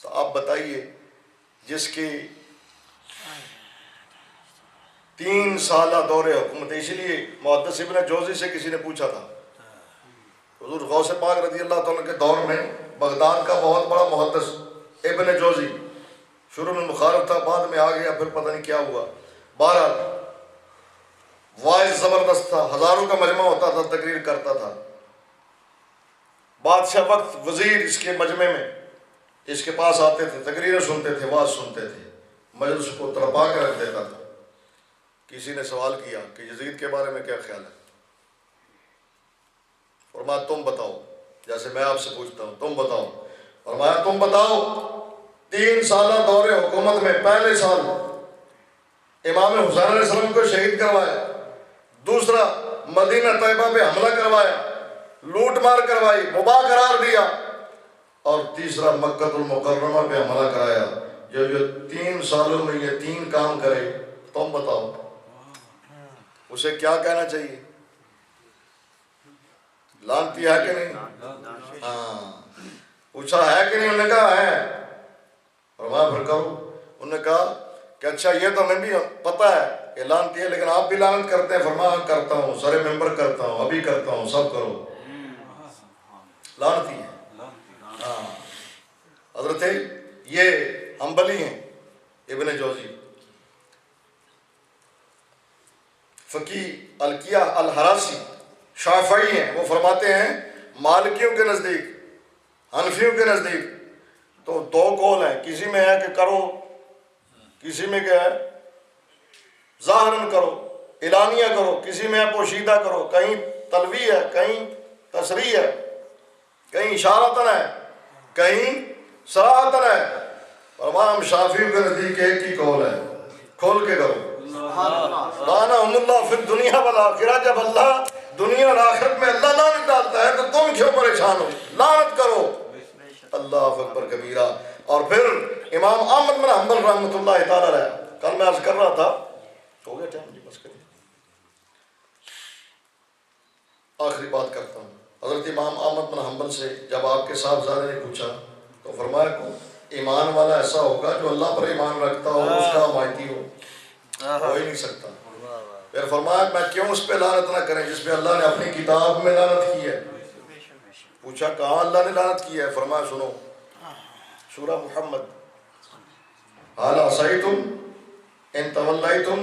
تو آپ بتائیے, جس کی 3 سالہ دور حکومت. اسی لیے محدث ابن جوزی سے کسی نے پوچھا تھا, حضور غوث پاک رضی اللہ تعالیٰ کے دور میں بغداد کا بہت بڑا محدث ابن جوزی, شروع میں مخالف تھا, بعد میں آ گیا, پھر پتہ نہیں کیا ہوا. بہرحال وائز زبردست تھا, ہزاروں کا مجمع ہوتا تھا, تقریر کرتا تھا. بادشاہ وقت وزیر اس کے مجمع میں اس کے پاس آتے تھے, تقریریں سنتے تھے, واز سنتے تھے, مجلس کو تڑپا کے رکھ دیتا تھا. کسی نے سوال کیا کہ یزید کے بارے میں کیا خیال ہے؟ فرمایا تم بتاؤ, جیسے میں آپ سے پوچھتا ہوں تم بتاؤ. فرمایا تم بتاؤ, 3 سالہ دور حکومت میں پہلے سال امام حسین علیہ السلام کو شہید کروایا, دوسرا مدینہ طیبہ پہ حملہ کروایا, لوٹ مار کروائی، مباح قرار دیا، اور تیسرا مکہ المکرمہ پہ حملہ کرایا۔ جو 3 سالوں میں یہ 3 کام کرے، تم بتاؤ اسے کیا کہنا چاہیے؟ لعنتی ہے کہ نہیں؟ ہاں، پوچھا ہے کہ نہیں؟ انہوں نے کہا ہے۔ فرمایا پھر کرو۔ انہوں نے کہا کہ اچھا یہ تو ہمیں بھی پتہ ہے کہ لعنتی ہے، لیکن آپ بھی لعنت کرتے ہیں؟ فرمایا کرتا ہوں، سر ممبر کرتا ہوں، ابھی کرتا ہوں، سب کرو، لعنتی ہے۔ ہاں، حضرت یہ حنبلی ہیں، ابن جوزی فقیہ القیہ الحراسی شافعی ہیں، وہ فرماتے ہیں مالکیوں کے نزدیک، حنفیوں کے نزدیک تو 2 قول ہیں، کسی میں ہے کہ کرو، کسی میں کیا ہے ظاہراً کرو، اعلانیہ کرو، کسی میں ہے پوشیدہ کرو، کہیں تلوی ہے، کہیں تصریح ہے، کہیں اشارتاً ہے، کہیں صراحتاً ہے۔ امام شافعی کے نزدیک ایک ہی قول ہے، کھول کے کرو۔ لعنہم اللہ فی الدنیا والآخرہ، جب اللہ دنیا اور آخرت میں اللہ لعنت ڈالتا ہے تو تم کیوں پریشان ہو؟ لعنت کرو۔ اللہ اکبر کبیرہ۔ اور پھر امام احمد بن حنبل رحمۃ اللہ تعالی علیہ، کل میں عرض کر رہا تھا، ہو گیا ٹائم جی، بس کریے، آخری بات کرتا ہوں۔ حضرت امام احمد بن حنبل سے جب آپ کے صاحبزادے نے پوچھا تو فرمایا کو ایمان والا ایسا ہوگا جو اللہ پر ایمان رکھتا ہو، اس کا حمایتی ہو ہی نہیں سکتا۔ پھر فرمایا میں کیوں اس پہ لعنت نہ کریں جس پہ اللہ نے اپنی کتاب میں لعنت کی ہے؟ پوچھا کہاں اللہ نے لعنت کی ہے؟ فرمایا سنو، سورہ محمد، هل عصیتم ان تولیتم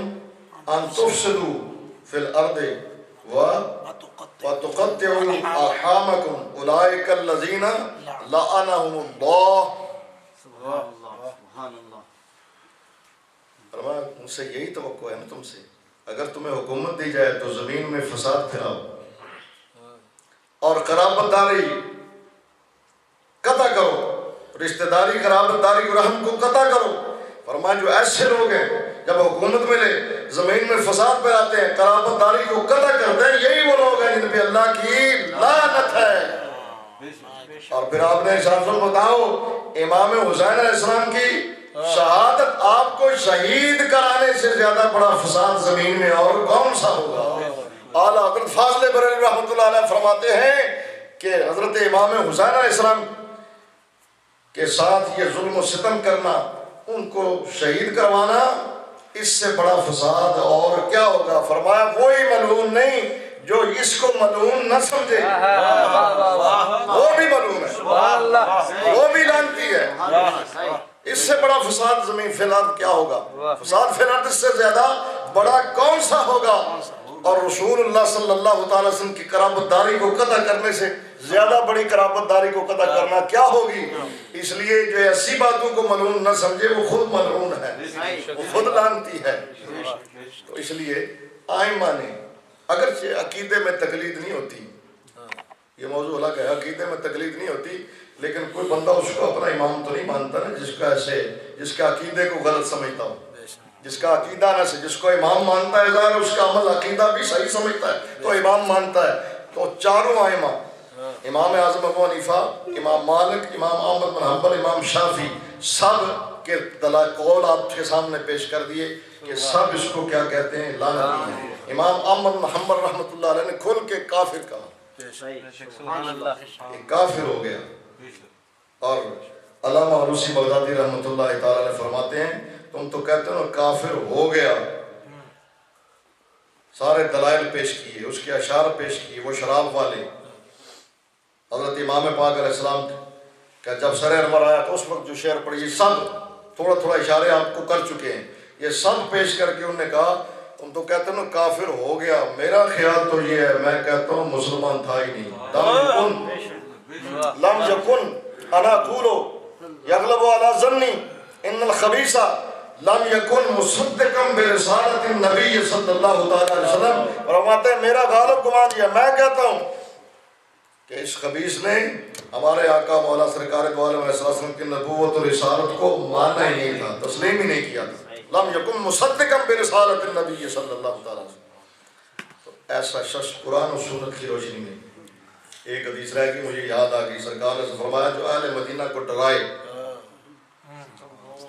ان تفسدوا فی الارض وتقطعوا ارحامکم اولئک الذین لعنہم اللہ۔ فرمایا مجھ سے یہی توقع ہے نا تم سے، اگر تمہیں حکومت دی جائے تو زمین میں فساد پھیلاؤ اور قرابت داری قطع کرو، رشتہ داری قرابت داری اور رحم کو قطع کرو۔ فرمایا جو ایسے لوگ ہیں جب حکومت ملے زمین میں فساد پھیلاتے ہیں، قرابت داری کو قطع کرتے ہیں، یہی وہ لوگ ہیں جن پہ اللہ کی لعنت ہے۔ اور پھر آپ نے شاہ بتاؤ امام حسین علیہ السلام کی شہادت آپ کو شہید کرانے سے زیادہ بڑا فساد زمین میں اور کون سا ہوگا؟ اعلیٰ حضرت فاضل بریلوی رحمۃ اللہ علیہ فرماتے ہیں کہ حضرت امام حسین علیہ السلام کے ساتھ یہ ظلم و ستم کرنا، ان کو شہید کروانا، اس سے بڑا فساد اور کیا ہوگا؟ فرمایا وہی ملعون نہیں جو اس کو ملعون نہ سمجھے، وہ بھی ملعون ہے، وہ بھی لعنتی ہے۔ اس سے بڑا فساد زمین فی الارض کیا ہوگا؟ فساد فی الارض اس سے زیادہ بڑا کون سا ہوگا؟ اور رسول اللہ صلی اللہ تعالی وسلم کی قرابت داری کو قطع کرنے سے زیادہ بڑی قرابت داری کو قطع کرنا کیا ہوگی؟ اس لیے جو ایسی باتوں کو ملعون نہ سمجھے وہ خود ملعون ہے، وہ خود لعنتی ہے۔ تو اس لیے آئمہ نے اگرچہ عقیدے میں تقلید نہیں ہوتی، یہ موضوع الگ ہے، عقیدے میں تقلید نہیں ہوتی، لیکن کوئی بندہ اس کو اپنا امام تو نہیں مانتا نا جس کا عقیدے کو غلط سمجھتا ہو، جس کا عقیدہ نہ سے جس کو امام مانتا ہے، ظاہر اس کا عمل عقیدہ بھی صحیح سمجھتا ہے تو امام مانتا ہے۔ تو چاروں آئمہ، امام اعظم ابو حنیفہ، امام مالک، امام احمد بن حنبل، امام شافعی، سب کے قول آپ کے سامنے پیش کر دیے کہ سب اس کو کیا کہتے ہیں؟ لعنتی ہیں۔ امام احمد بن حنبل رحمۃ اللہ علیہ نے کھل کے کافر کہا، یہ کافر ہو گیا۔ اور علامہ علوسی بغدادی رحمۃ اللہ تعالی علیہ فرماتے ہیں تم تو کہتے ہو کافر ہو گیا، سارے دلائل پیش کیے، اس کے اشعار پیش کیے، وہ شراب والے۔ حضرت امام پاک علیہ السلام کا جب سر انور آیا تو اس وقت جو شعر پڑھی، یہ سب تھوڑا تھوڑا اشارے آپ کو کر چکے ہیں، یہ سب پیش کر کے انہوں نے کہا تم تو کہتے ہو کافر ہو گیا، میرا خیال تو یہ ہے، میں کہتا ہوں مسلمان تھا ہی نہیں۔ لم یکن انا قولو یغلب علی ظنی ان الخبیث لم یکن مصدقا برسالت النبی صلی اللہ تعالی علیہ وسلم۔ فرماتے ہیں میرا غالب گمان یہ، میں کہتا ہوں کہ اس خبیث نے ہمارے آقا مولا سرکار دو عالم علیہ السلام کی نبوت اور رسالت کو مانا ہی نہیں تھا، تسلیم ہی نہیں کیا تھا۔ لم یکن مصدقا برسالت النبی صلی اللہ تعالی علیہ وسلم۔ تو ایسا شخص قرآن و سنت کی روشنی میں ایک حدیث رہ گئی مجھے یاد آ گئی، سرکار نے فرمایا جو اہل مدینہ کو ڈرائے،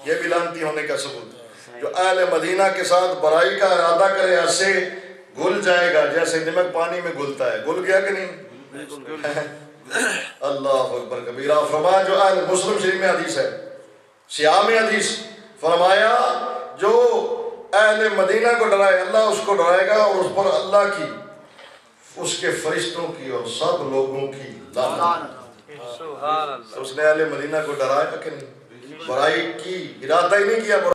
یہ بھی لعنتی ہونے کا ثبوت، جو اہل مدینہ کے ساتھ برائی کا ارادہ کرے ایسے گل جائے گا جیسے نمک پانی میں گلتا ہے۔ گل گیا کہ نہیں؟ اللہ اکبر کبیرہ۔ فرمایا جو اہل مسلم شریف میں حدیث ہے، سیاہ میں حدیث، فرمایا جو اہل مدینہ کو ڈرائے اللہ اس کو ڈرائے گا اور اس پر اللہ کی، اس کے فرشتوں کی اور سب لوگوں کی لعنت۔ سبحان اللہ۔ اس نے اہل مدینہ کو ڈرایا کہ نہیں؟ برائی کی ارادہ ہی نہیں کیا۔